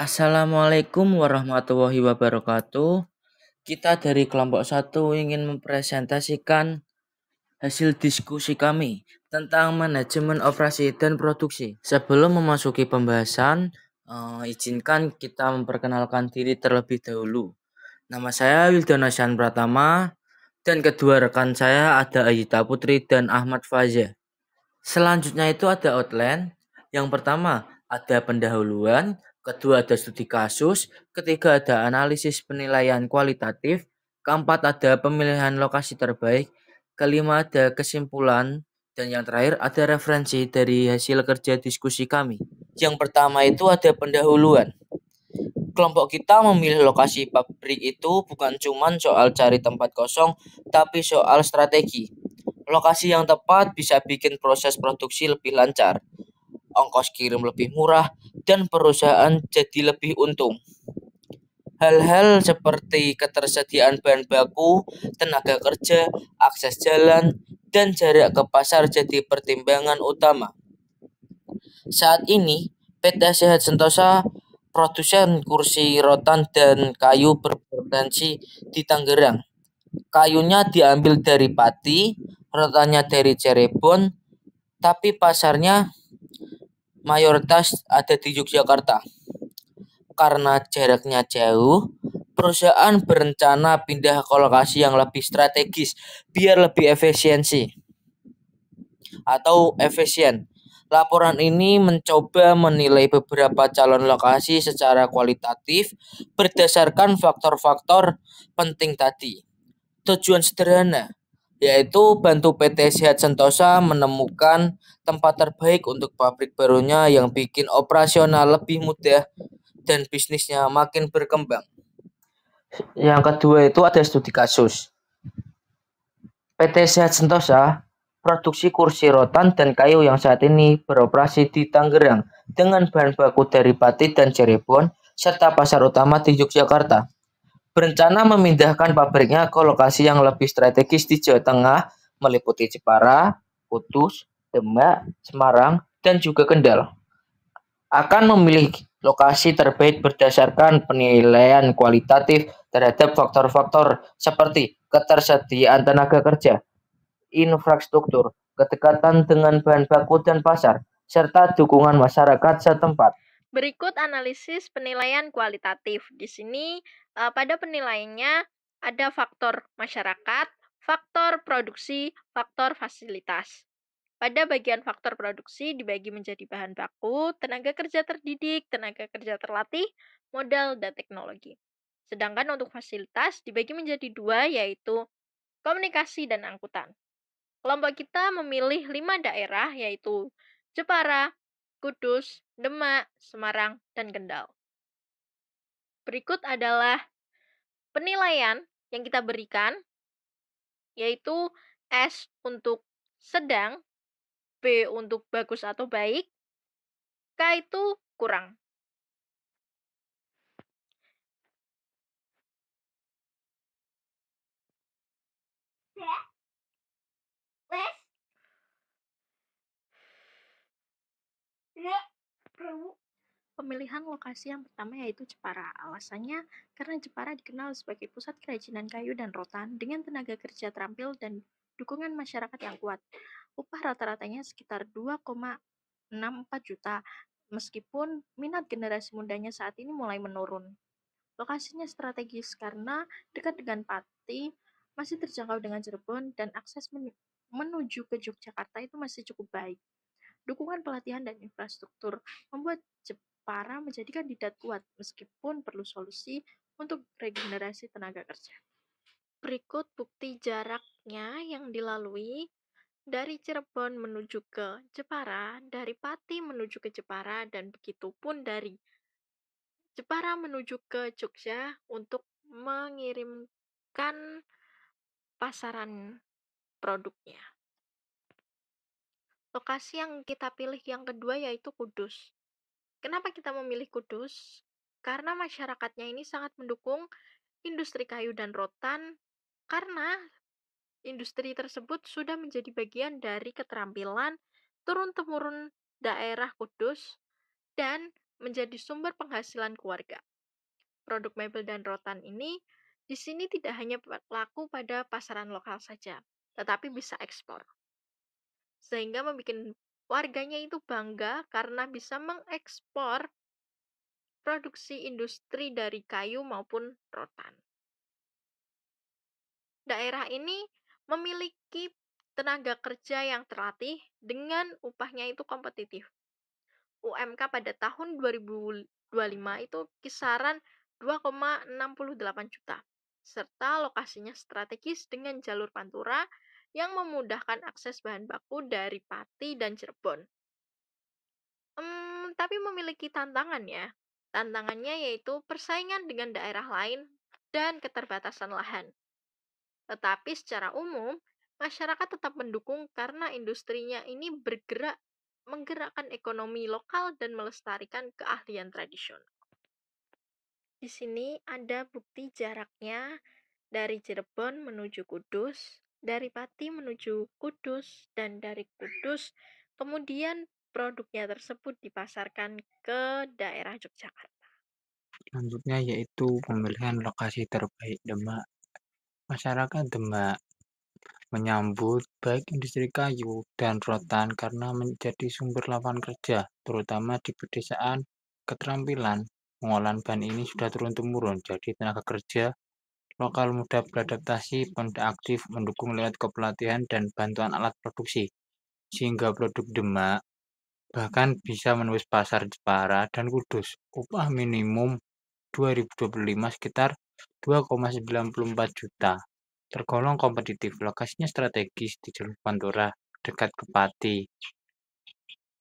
Assalamualaikum warahmatullahi wabarakatuh. Kita dari kelompok satu ingin mempresentasikan hasil diskusi kami tentang manajemen operasi dan produksi. Sebelum memasuki pembahasan, izinkan kita memperkenalkan diri terlebih dahulu. Nama saya Wildana Syan Pratama dan kedua rekan saya ada Ayita Putri dan Ahmad Faza. Selanjutnya itu ada outline. Yang pertama ada pendahuluan, kedua ada studi kasus, ketiga ada analisis penilaian kualitatif, keempat ada pemilihan lokasi terbaik, kelima ada kesimpulan, dan yang terakhir ada referensi dari hasil kerja diskusi kami. Yang pertama itu ada pendahuluan. Kelompok kita memilih lokasi pabrik itu bukan cuma soal cari tempat kosong, tapi soal strategi. Lokasi yang tepat bisa bikin proses produksi lebih lancar, ongkos kirim lebih murah, dan perusahaan jadi lebih untung. Hal-hal seperti ketersediaan bahan baku, tenaga kerja, akses jalan, dan jarak ke pasar jadi pertimbangan utama. Saat ini, PT Sehat Sentosa, produsen kursi rotan dan kayu berpotensi di Tangerang. Kayunya diambil dari Pati, rotannya dari Cirebon, tapi pasarnya mayoritas ada di Yogyakarta. Karena jaraknya jauh, perusahaan berencana pindah ke lokasi yang lebih strategis biar lebih efisien. Laporan ini mencoba menilai beberapa calon lokasi secara kualitatif berdasarkan faktor-faktor penting tadi. Tujuan sederhana, yaitu bantu PT Sehat Sentosa menemukan tempat terbaik untuk pabrik barunya yang bikin operasional lebih mudah dan bisnisnya makin berkembang. Yang kedua itu ada studi kasus. PT Sehat Sentosa produksi kursi rotan dan kayu yang saat ini beroperasi di Tangerang dengan bahan baku dari Pati dan Cirebon serta pasar utama di Yogyakarta. Berencana memindahkan pabriknya ke lokasi yang lebih strategis di Jawa Tengah, meliputi Jepara, Kudus, Demak, Semarang, dan juga Kendal. Akan memilih lokasi terbaik berdasarkan penilaian kualitatif terhadap faktor-faktor seperti ketersediaan tenaga kerja, infrastruktur, kedekatan dengan bahan baku dan pasar, serta dukungan masyarakat setempat. Berikut analisis penilaian kualitatif. Di sini pada penilaiannya ada faktor masyarakat, faktor produksi, faktor fasilitas. Pada bagian faktor produksi dibagi menjadi bahan baku, tenaga kerja terdidik, tenaga kerja terlatih, modal, dan teknologi. Sedangkan untuk fasilitas dibagi menjadi dua, yaitu komunikasi dan angkutan. Kelompok kita memilih 5 daerah, yaitu Jepara, Kudus, Demak, Semarang, dan Kendal. Berikut adalah penilaian yang kita berikan, yaitu S untuk sedang, B untuk bagus atau baik, K itu kurang. Pemilihan lokasi yang pertama yaitu Jepara. Alasannya karena Jepara dikenal sebagai pusat kerajinan kayu dan rotan dengan tenaga kerja terampil dan dukungan masyarakat yang kuat. Upah rata-ratanya sekitar 2,64 juta, meskipun minat generasi mudanya saat ini mulai menurun. Lokasinya strategis karena dekat dengan Pati, masih terjangkau dengan Cirebon, dan akses menuju ke Yogyakarta itu masih cukup baik. Dukungan pelatihan dan infrastruktur membuat Jepara menjadi kandidat kuat meskipun perlu solusi untuk regenerasi tenaga kerja. Berikut bukti jaraknya yang dilalui dari Cirebon menuju ke Jepara, dari Pati menuju ke Jepara, dan begitu pun dari Jepara menuju ke Jogja untuk mengirimkan pasaran produknya. Lokasi yang kita pilih yang kedua yaitu Kudus. Kenapa kita memilih Kudus? Karena masyarakatnya ini sangat mendukung industri kayu dan rotan, karena industri tersebut sudah menjadi bagian dari keterampilan turun-temurun daerah Kudus, dan menjadi sumber penghasilan keluarga. Produk mebel dan rotan ini di sini tidak hanya laku pada pasaran lokal saja, tetapi bisa ekspor. Sehingga membuat warganya itu bangga karena bisa mengekspor produksi industri dari kayu maupun rotan. Daerah ini memiliki tenaga kerja yang terlatih dengan upahnya itu kompetitif. UMK pada tahun 2025 itu kisaran 2,68 juta, serta lokasinya strategis dengan jalur pantura yang memudahkan akses bahan baku dari Pati dan Cirebon. Tapi memiliki tantangan ya. Tantangannya yaitu persaingan dengan daerah lain dan keterbatasan lahan. Tetapi secara umum, masyarakat tetap mendukung karena industrinya ini menggerakkan ekonomi lokal dan melestarikan keahlian tradisional. Di sini ada bukti jaraknya dari Cirebon menuju Kudus, dari Pati menuju Kudus, dan dari Kudus kemudian produknya tersebut dipasarkan ke daerah Yogyakarta. Selanjutnya yaitu pemilihan lokasi terbaik Demak. Masyarakat Demak menyambut baik industri kayu dan rotan karena menjadi sumber lapangan kerja, terutama di pedesaan. Keterampilan pengolahan bahan ini sudah turun-temurun, jadi tenaga kerja lokal mudah beradaptasi, pemuda aktif, mendukung lewat kepelatihan dan bantuan alat produksi, sehingga produk Demak bahkan bisa menembus pasar Jepara dan Kudus. Upah minimum 2025 sekitar 2,94 juta. Tergolong kompetitif, lokasinya strategis di jalur Pantura, dekat ke Pati.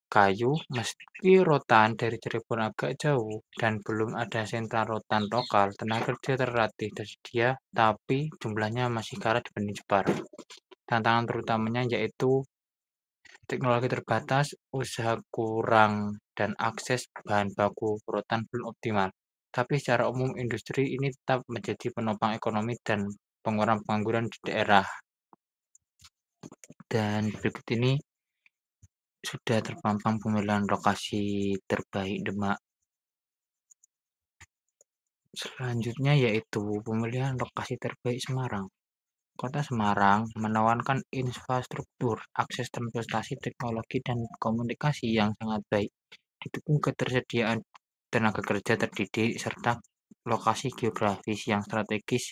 Kayu, meski rotan dari Cirebon agak jauh dan belum ada sentra rotan lokal, tenaga kerja terlatih tersedia, tapi jumlahnya masih kalah dibanding Jepara. Tantangan terutamanya yaitu teknologi terbatas, usaha kurang, dan akses bahan baku rotan belum optimal. Tapi secara umum industri ini tetap menjadi penopang ekonomi dan pengurangan pengangguran di daerah. Dan berikut ini sudah terpampang pemilihan lokasi terbaik Demak. Selanjutnya yaitu pemilihan lokasi terbaik Semarang. Kota Semarang menawarkan infrastruktur, akses transportasi, teknologi, dan komunikasi yang sangat baik, didukung ketersediaan tenaga kerja terdidik, serta lokasi geografis yang strategis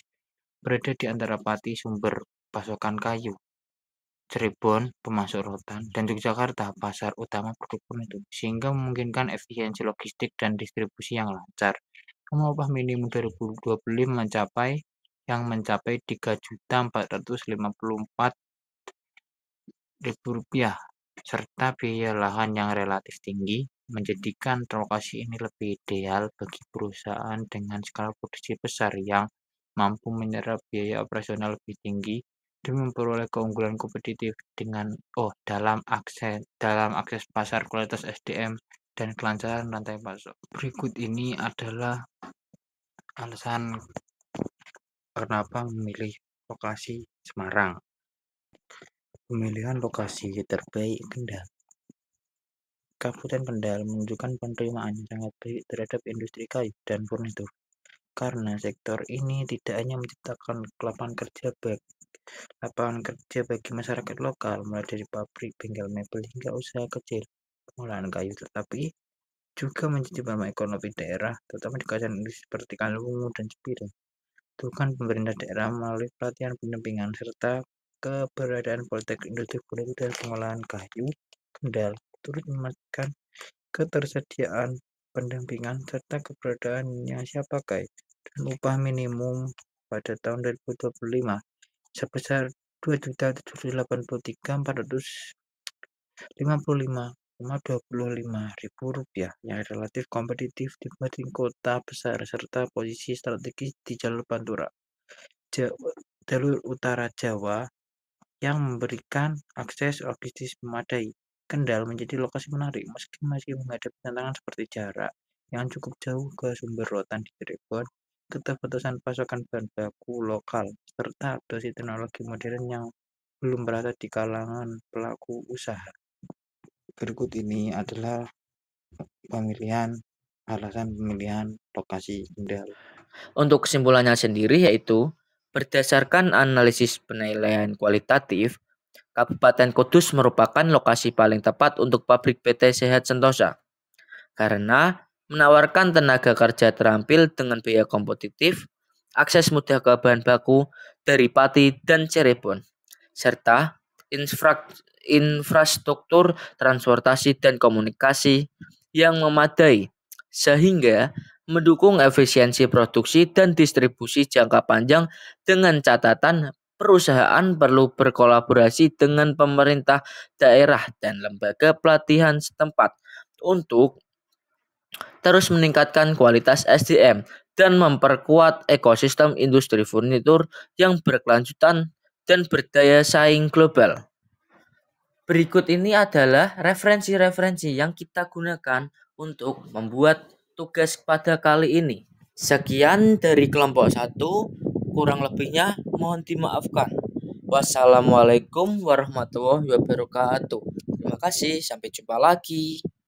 berada di antara Pati sumber pasokan kayu, Cirebon pemasok rotan, dan Yogyakarta pasar utama produk itu, sehingga memungkinkan efisiensi logistik dan distribusi yang lancar. Upah minimum 2025 mencapai Rp3.454.000, serta biaya lahan yang relatif tinggi, menjadikan lokasi ini lebih ideal bagi perusahaan dengan skala produksi besar yang mampu menyerap biaya operasional lebih tinggi demi memperoleh keunggulan kompetitif dalam akses pasar, kualitas SDM, dan kelancaran rantai pasok. Berikut ini adalah alasan kenapa memilih lokasi Semarang. Pemilihan lokasi terbaik Kendal. Kabupaten Kendal menunjukkan penerimaan yang sangat baik terhadap industri kayu dan furnitur, karena sektor ini tidak hanya menciptakan lapangan kerja bagi masyarakat lokal, mulai dari pabrik, bengkel mebel, hingga usaha kecil pengolahan kayu, tetapi juga menjadi penopang ekonomi daerah, terutama di kawasan industri seperti Kalungu dan Jepira. Dukungan pemerintah daerah melalui pelatihan pendampingan serta keberadaan Politeknik Industri Furnitur dan Pengolahan Kayu Kendal turut memastikan ketersediaan pendampingan serta keberadaannya siap pakai dan upah minimum pada tahun 2025 sebesar Rp2.485,25 yang relatif kompetitif dibanding kota besar serta posisi strategis di jalur Pantura, jalur utara Jawa yang memberikan akses logistis memadai. Kendal menjadi lokasi menarik meski masih menghadapi tantangan seperti jarak yang cukup jauh ke sumber rotan di Cirebon, keterbatasan pasokan bahan baku lokal, serta adopsi teknologi modern yang belum merata di kalangan pelaku usaha. Berikut ini adalah pemilihan alasan pemilihan lokasi Kendal. Untuk kesimpulannya sendiri yaitu berdasarkan analisis penilaian kualitatif, Kabupaten Kudus merupakan lokasi paling tepat untuk pabrik PT Sehat Sentosa karena menawarkan tenaga kerja terampil dengan biaya kompetitif, akses mudah ke bahan baku dari Pati dan Cirebon, serta infrastruktur transportasi dan komunikasi yang memadai sehingga mendukung efisiensi produksi dan distribusi jangka panjang dengan catatan perusahaan perlu berkolaborasi dengan pemerintah daerah dan lembaga pelatihan setempat untuk terus meningkatkan kualitas SDM dan memperkuat ekosistem industri furnitur yang berkelanjutan dan berdaya saing global. Berikut ini adalah referensi-referensi yang kita gunakan untuk membuat tugas pada kali ini. Sekian dari kelompok 1, kurang lebihnya mohon dimaafkan. Wassalamualaikum warahmatullahi wabarakatuh. Terima kasih, sampai jumpa lagi.